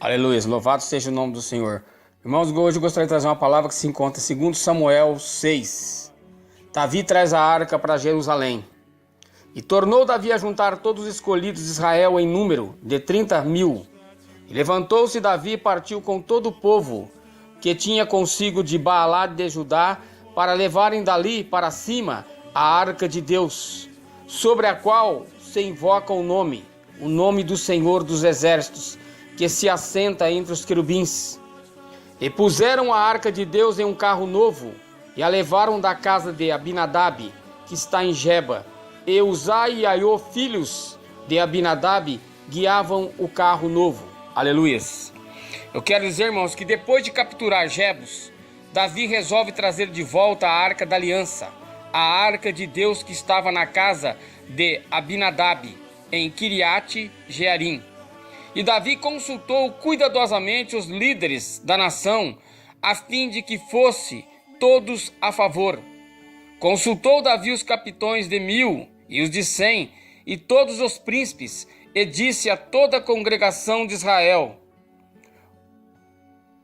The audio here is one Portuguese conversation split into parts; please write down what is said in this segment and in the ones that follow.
Aleluia, louvado seja o nome do Senhor. Irmãos, hoje eu gostaria de trazer uma palavra que se encontra em 2 Samuel 6. Davi traz a arca para Jerusalém. E tornou Davi a juntar todos os escolhidos de Israel em número de 30.000. E levantou-se Davi e partiu com todo o povo que tinha consigo de Baalá de Judá para levarem dali para cima a arca de Deus, sobre a qual se invoca o nome do Senhor dos Exércitos, que se assenta entre os querubins. E puseram a arca de Deus em um carro novo, e a levaram da casa de Abinadab, que está em Geba. E Uzai e Aiô, filhos de Abinadab, guiavam o carro novo. Aleluias. Eu quero dizer, irmãos, que depois de capturar Jebus, Davi resolve trazer de volta a arca da aliança, a arca de Deus que estava na casa de Abinadab, em Kiriate Jearim. E Davi consultou cuidadosamente os líderes da nação, a fim de que fosse todos a favor. Consultou Davi os capitões de 1.000 e os de 100, e todos os príncipes, e disse a toda a congregação de Israel: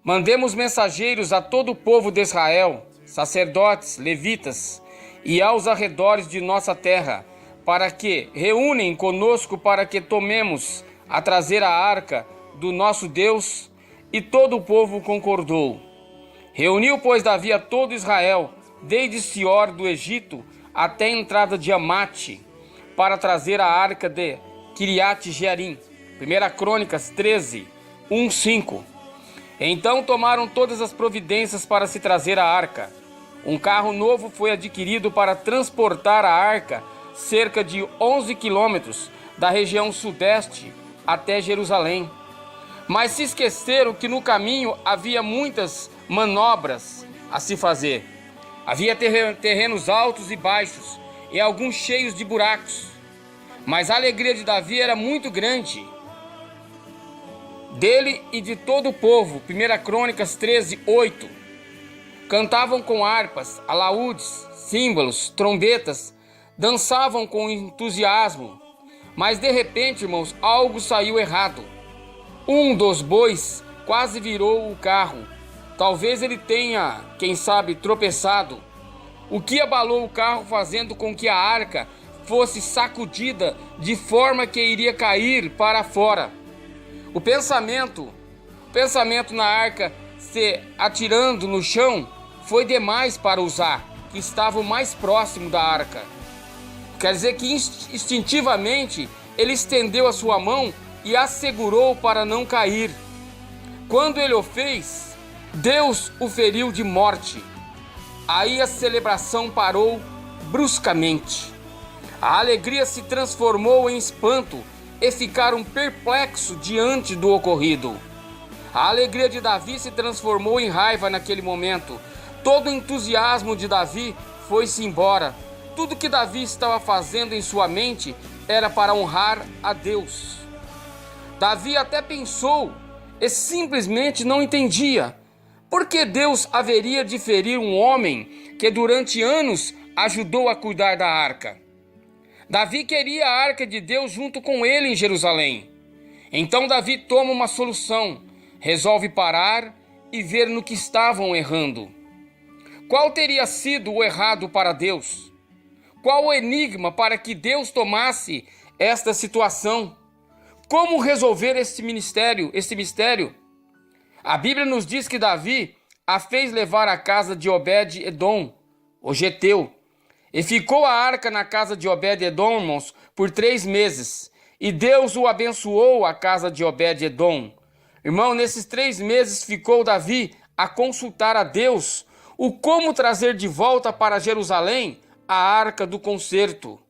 mandemos mensageiros a todo o povo de Israel, sacerdotes, levitas, e aos arredores de nossa terra, para que reúnem conosco para que tomemos a trazer a arca do nosso Deus. E todo o povo concordou. Reuniu, pois, Davi a todo Israel, desde Sior do Egito até a entrada de Amate, para trazer a arca de Kiriate Jearim. 1 Crônicas 13, 1-5. Então tomaram todas as providências para se trazer a arca. Um carro novo foi adquirido para transportar a arca cerca de 11 quilômetros da região sudeste até Jerusalém. Mas se esqueceram que no caminho havia muitas manobras a se fazer. Havia terrenos altos e baixos, e alguns cheios de buracos. Mas a alegria de Davi era muito grande, dele e de todo o povo. 1 Crônicas 13, 8. Cantavam com harpas, alaúdes, símbolos, trombetas, dançavam com entusiasmo. Mas de repente, irmãos, algo saiu errado. Um dos bois quase virou o carro. Talvez ele tenha, quem sabe, tropeçado, o que abalou o carro, fazendo com que a arca fosse sacudida de forma que iria cair para fora. O pensamento na arca se atirando no chão foi demais para Uzá, que estava o mais próximo da arca. Quer dizer que instintivamente ele estendeu a sua mão e a segurou para não cair. Quando ele o fez, Deus o feriu de morte. Aí a celebração parou bruscamente. A alegria se transformou em espanto e ficaram perplexos diante do ocorrido. A alegria de Davi se transformou em raiva naquele momento. Todo o entusiasmo de Davi foi-se embora. Tudo que Davi estava fazendo em sua mente era para honrar a Deus. Davi até pensou e simplesmente não entendia por que Deus haveria de ferir um homem que durante anos ajudou a cuidar da arca. Davi queria a arca de Deus junto com ele em Jerusalém. Então Davi toma uma solução, resolve parar e ver no que estavam errando. Qual teria sido o errado para Deus? Qual o enigma para que Deus tomasse esta situação? Como resolver este mistério? A Bíblia nos diz que Davi a fez levar à casa de Obed-edom, o geteu, e ficou a arca na casa de Obed-edom, irmãos, por 3 meses. E Deus o abençoou a casa de Obed-edom. Irmão, nesses 3 meses ficou Davi a consultar a Deus o como trazer de volta para Jerusalém a arca do concerto.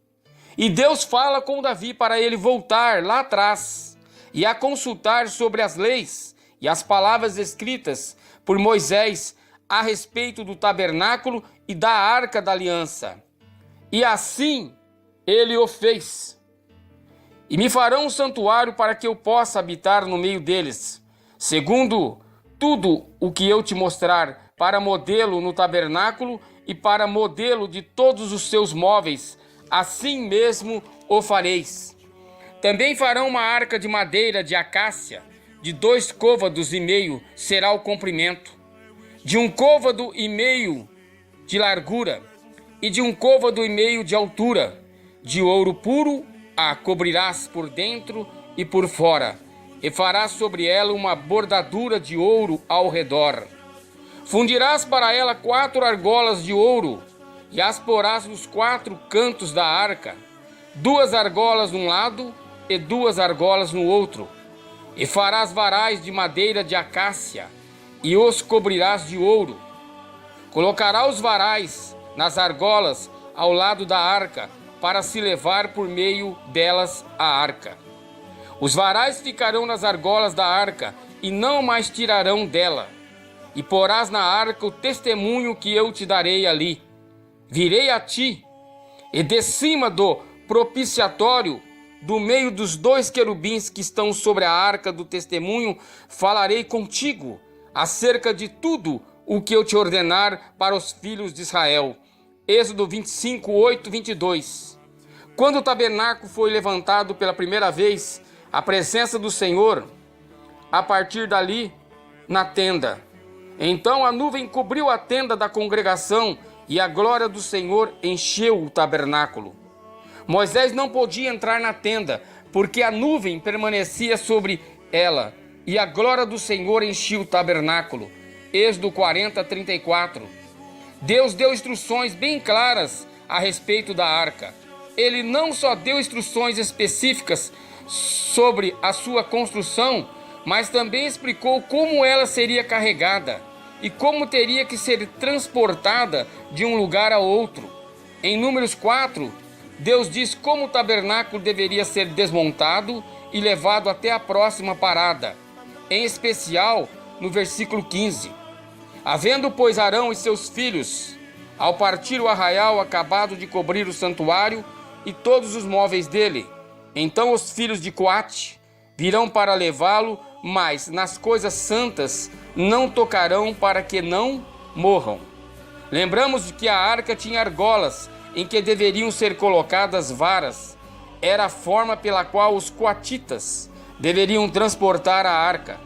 E Deus fala com Davi para ele voltar lá atrás e a consultar sobre as leis e as palavras escritas por Moisés a respeito do tabernáculo e da arca da aliança. E assim ele o fez. E me farão um santuário para que eu possa habitar no meio deles, segundo tudo o que eu te mostrar, para modelo no tabernáculo e para modelo de todos os seus móveis, assim mesmo o fareis. Também farão uma arca de madeira de acácia, de 2,5 côvados será o comprimento, de 1,5 côvado de largura, e de 1,5 côvado de altura. De ouro puro a cobrirás por dentro e por fora, e farás sobre ela uma bordadura de ouro ao redor. Fundirás para ela 4 argolas de ouro, e as porás nos 4 cantos da arca, 2 argolas num lado e 2 argolas no outro. E farás varais de madeira de acácia, e os cobrirás de ouro. Colocará os varais nas argolas ao lado da arca, para se levar por meio delas a arca. Os varais ficarão nas argolas da arca, e não mais tirarão dela. E porás na arca o testemunho que eu te darei ali. Virei a ti, e de cima do propiciatório, do meio dos 2 querubins que estão sobre a arca do testemunho, falarei contigo acerca de tudo o que eu te ordenar para os filhos de Israel. Êxodo 25, 8, 22. Quando o tabernáculo foi levantado pela primeira vez, a presença do Senhor, a partir dali, na tenda. Então a nuvem cobriu a tenda da congregação, e a glória do Senhor encheu o tabernáculo. Moisés não podia entrar na tenda, porque a nuvem permanecia sobre ela, e a glória do Senhor enchia o tabernáculo. Êxodo 40, 34. Deus deu instruções bem claras a respeito da arca. Ele não só deu instruções específicas sobre a sua construção, mas também explicou como ela seria carregada e como teria que ser transportada de um lugar a outro. Em Números 4, Deus diz como o tabernáculo deveria ser desmontado e levado até a próxima parada, em especial no versículo 15. Havendo, pois, Arão e seus filhos, ao partir o arraial acabado de cobrir o santuário e todos os móveis dele, então os filhos de Coate virão para levá-lo, mas nas coisas santas não tocarão, para que não morram. Lembramos de que a arca tinha argolas em que deveriam ser colocadas varas. Era a forma pela qual os coatitas deveriam transportar a arca.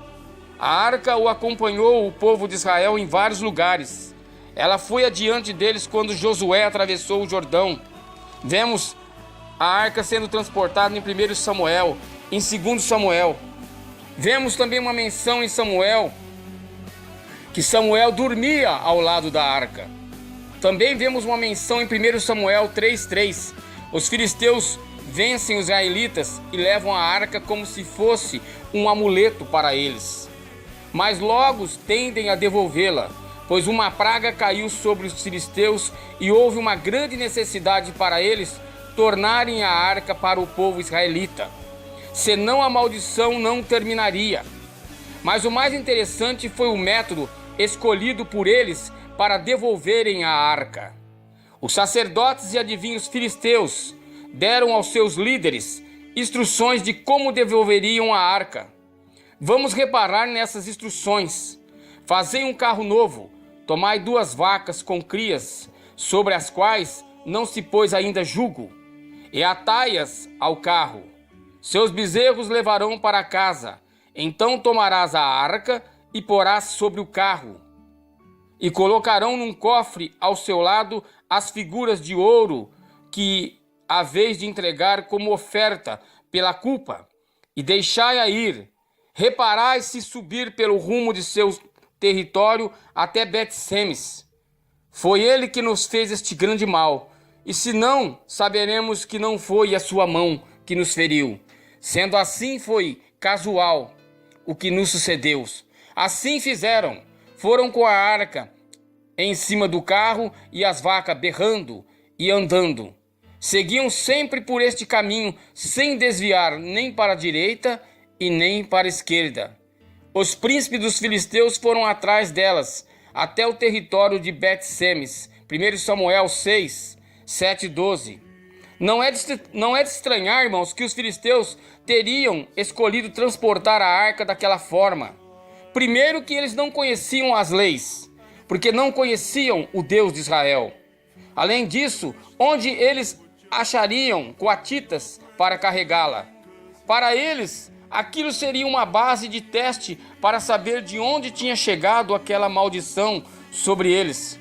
A arca o acompanhou o povo de Israel em vários lugares. Ela foi adiante deles quando Josué atravessou o Jordão. Vemos a arca sendo transportada em 1 Samuel, em 2 Samuel. Vemos também uma menção em Samuel, que Samuel dormia ao lado da arca. Também vemos uma menção em 1 Samuel 3:3. Os filisteus vencem os israelitas e levam a arca como se fosse um amuleto para eles. Mas logo tendem a devolvê-la, pois uma praga caiu sobre os filisteus e houve uma grande necessidade para eles tornarem a arca para o povo israelita. Senão a maldição não terminaria. Mas o mais interessante foi o método escolhido por eles para devolverem a arca. Os sacerdotes e adivinhos filisteus deram aos seus líderes instruções de como devolveriam a arca. Vamos reparar nessas instruções. Fazei um carro novo, tomai 2 vacas com crias, sobre as quais não se pôs ainda jugo, e atai-as ao carro. Seus bezerros levarão para casa. Então tomarás a arca e porás sobre o carro. E colocarão num cofre ao seu lado as figuras de ouro que haveis de entregar como oferta pela culpa. E deixai-a ir. Reparai se subir pelo rumo de seu território até Bet-Semes. Foi ele que nos fez este grande mal. E se não, saberemos que não foi a sua mão que nos feriu. Sendo assim, foi casual o que nos sucedeu. Assim fizeram. Foram com a arca em cima do carro e as vacas berrando e andando. Seguiam sempre por este caminho, sem desviar nem para a direita e nem para a esquerda. Os príncipes dos filisteus foram atrás delas, até o território de Bet-Semes. 1 Samuel 6, 7 e 12. Não é de estranhar, irmãos, que os filisteus teriam escolhido transportar a arca daquela forma. Primeiro que eles não conheciam as leis, porque não conheciam o Deus de Israel. Além disso, onde eles achariam coatitas para carregá-la? Para eles, Aquilo seria uma base de teste para saber de onde tinha chegado aquela maldição sobre eles.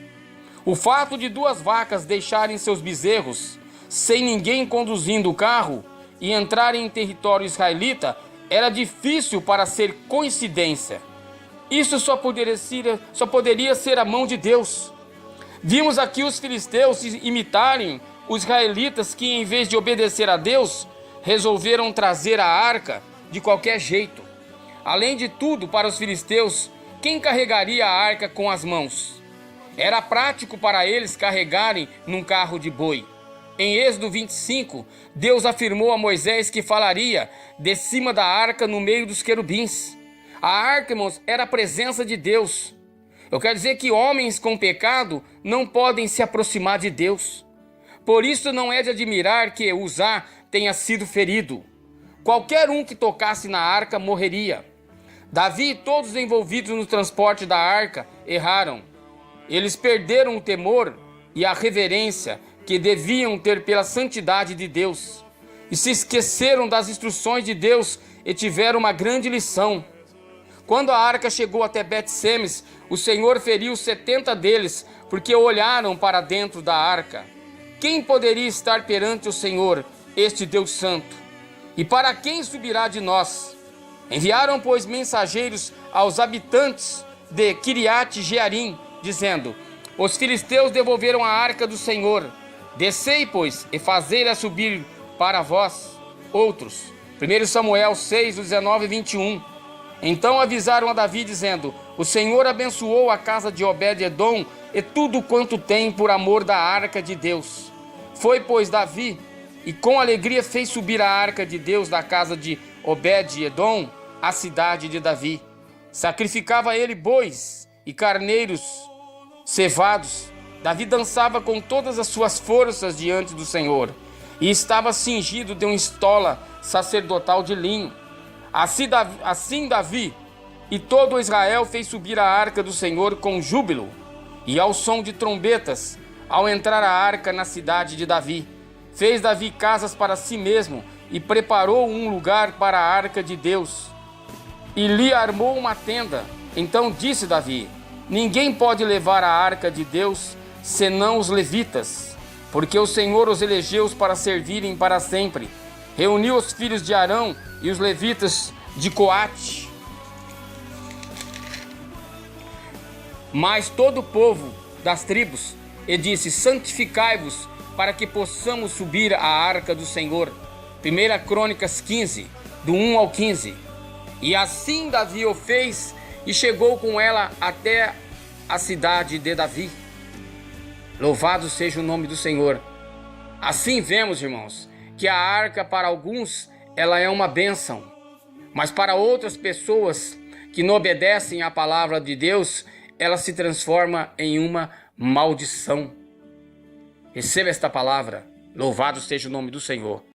O fato de 2 vacas deixarem seus bezerros sem ninguém conduzindo o carro e entrarem em território israelita era difícil para ser coincidência. Isso só poderia ser a mão de Deus. Vimos aqui os filisteus imitarem os israelitas que, em vez de obedecer a Deus, resolveram trazer a arca de qualquer jeito. Além de tudo, para os filisteus, quem carregaria a arca com as mãos? Era prático para eles carregarem num carro de boi. Em Êxodo 25, Deus afirmou a Moisés que falaria de cima da arca no meio dos querubins. A arca, irmãos, era a presença de Deus. Eu quero dizer que homens com pecado não podem se aproximar de Deus. Por isso não é de admirar que Uzá tenha sido ferido. Qualquer um que tocasse na arca morreria. Davi e todos os envolvidos no transporte da arca erraram. Eles perderam o temor e a reverência que deviam ter pela santidade de Deus. E se esqueceram das instruções de Deus e tiveram uma grande lição. Quando a arca chegou até Bet-Semes, o Senhor feriu 70 deles, porque olharam para dentro da arca. Quem poderia estar perante o Senhor, este Deus Santo? E para quem subirá de nós? Enviaram, pois, mensageiros aos habitantes de Kiriat Jearim, dizendo: os filisteus devolveram a arca do Senhor. Descei, pois, e fazei-a subir para vós. Outros. 1 Samuel 6, 19 e 21. Então avisaram a Davi, dizendo: o Senhor abençoou a casa de Obed-edom e tudo quanto tem por amor da arca de Deus. Foi, pois, Davi, e com alegria fez subir a arca de Deus da casa de Obed-edom à cidade de Davi. Sacrificava ele bois e carneiros cevados. Davi dançava com todas as suas forças diante do Senhor, e estava cingido de uma estola sacerdotal de linho. Assim Davi e todo Israel fez subir a arca do Senhor com júbilo e ao som de trombetas, ao entrar a arca na cidade de Davi. Fez Davi casas para si mesmo e preparou um lugar para a arca de Deus, e lhe armou uma tenda. Então disse Davi: ninguém pode levar a arca de Deus senão os levitas, porque o Senhor os elegeu para servirem para sempre. Reuniu os filhos de Arão e os levitas de Coate, mas todo o povo das tribos, e disse: santificai-vos para que possamos subir a arca do Senhor. 1 Crônicas 15, do 1 ao 15. E assim Davi o fez e chegou com ela até a cidade de Davi. Louvado seja o nome do Senhor. Assim vemos, irmãos, que a arca para alguns ela é uma bênção, mas para outras pessoas que não obedecem à palavra de Deus, ela se transforma em uma maldição. Receba esta palavra. Louvado seja o nome do Senhor.